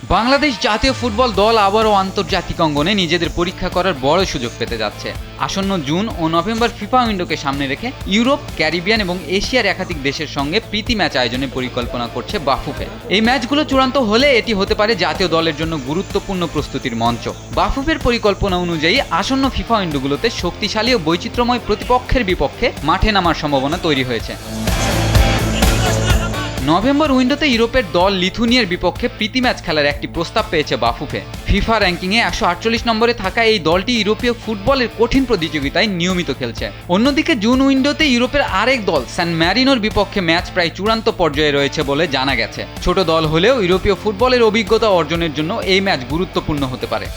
বাংলাদেশ জাতীয় ফুটবল দল আবারও আন্তর্জাতিক অঙ্গনে নিজেদের পরীক্ষা করার বড় সুযোগ পেতে যাচ্ছে। আসন্ন জুন ও নভেম্বর ফিফা উইন্ডোকে সামনে রেখে ইউরোপ, ক্যারিবিয়ান এবং এশিয়ার একাধিক দেশের সঙ্গে প্রীতি ম্যাচ আয়োজনের পরিকল্পনা করছে বাফুফে। এই ম্যাচগুলো চূড়ান্ত হলে এটি হতে পারে জাতীয় দলের জন্য গুরুত্বপূর্ণ প্রস্তুতির মঞ্চ। বাফুফের পরিকল্পনা অনুযায়ী আসন্ন ফিফা উইন্ডোগুলোতে শক্তিশালী ও বৈচিত্র্যময় প্রতিপক্ষের বিপক্ষে মাঠে নামার সম্ভাবনা তৈরি হয়েছে। নভেম্বর উইন্ডোতে ইউরোপের দল লিথুনিয়ার বিপক্ষে প্রীতি ম্যাচ খেলার একটি প্রস্তাব পেয়েছে বাফুফে। ফিফা র্যাঙ্কিংয়ে 148 নম্বরে থাকা এই দলটি ইউরোপীয় ফুটবলের কঠিন প্রতিযোগিতায় নিয়মিত খেলছে। অন্যদিকে জুন উইন্ডোতে ইউরোপের আরেক দল স্যান ম্যারিনোর বিপক্ষে ম্যাচ প্রায় চূড়ান্ত পর্যায়ে রয়েছে বলে জানা গেছে। ছোট দল হলেও ইউরোপীয় ফুটবলের অভিজ্ঞতা অর্জনের জন্য এই ম্যাচ গুরুত্বপূর্ণ হতে পারে।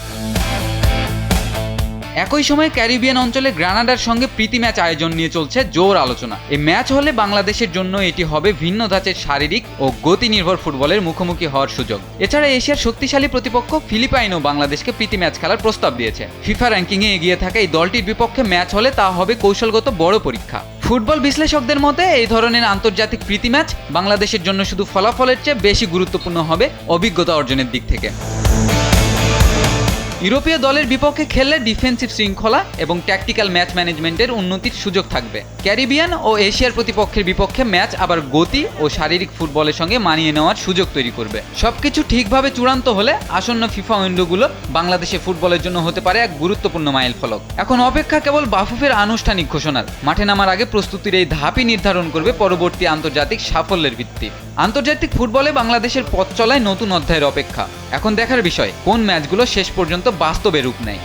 একই সময়ে ক্যারিবিয়ান অঞ্চলে গ্রানাডার সঙ্গে প্রীতি ম্যাচ আয়োজন নিয়ে চলছে জোর আলোচনা। এই ম্যাচ হলে বাংলাদেশের জন্য এটি হবে ভিন্ন ধাঁচের শারীরিক ও গতি নির্ভর ফুটবলের মুখোমুখি হওয়ার সুযোগ। এছাড়া এশিয়ার শক্তিশালী প্রতিপক্ষ ফিলিপাইনও বাংলাদেশকে প্রীতি ম্যাচ খেলার প্রস্তাব দিয়েছে। ফিফা র্যাঙ্কিংয়ে এগিয়ে থাকা এই দলটির বিপক্ষে ম্যাচ হলে তা হবে কৌশলগত বড় পরীক্ষা। ফুটবল বিশ্লেষকদের মতে এই ধরনের আন্তর্জাতিক প্রীতি ম্যাচ বাংলাদেশের জন্য শুধু ফলাফলের চেয়ে বেশি গুরুত্বপূর্ণ হবে অভিজ্ঞতা অর্জনের দিক থেকে। ইউরোপীয় দলের বিপক্ষে খেললে ডিফেন্সিভ শৃঙ্খলা এবং ট্যাকটিক্যাল ম্যাচ ম্যানেজমেন্টের উন্নতির সুযোগ থাকবে। ক্যারিবিয়ান ও এশিয়ার প্রতিপক্ষের বিপক্ষে ম্যাচ আবার গতি ও শারীরিক ফুটবলের সঙ্গে মানিয়ে নেওয়ার সুযোগ তৈরি করবে। সবকিছু ঠিকভাবে চূড়ান্ত হলে আসন্ন ফিফা উইন্ডোগুলো বাংলাদেশের ফুটবলের জন্য হতে পারে এক গুরুত্বপূর্ণ মাইলফলক। এখন অপেক্ষা কেবল বাফুফের আনুষ্ঠানিক ঘোষণার। মাঠে নামার আগে প্রস্তুতির এই ধাপই নির্ধারণ করবে পরবর্তী আন্তর্জাতিক সাফল্যের ভিত্তি। আন্তর্জাতিক ফুটবলে বাংলাদেশের পথ চলায় নতুন অধ্যায়ের অপেক্ষা। এখন দেখার বিষয় কোন ম্যাচগুলো শেষ পর্যন্ত বাস্তবে রূপ নেয়।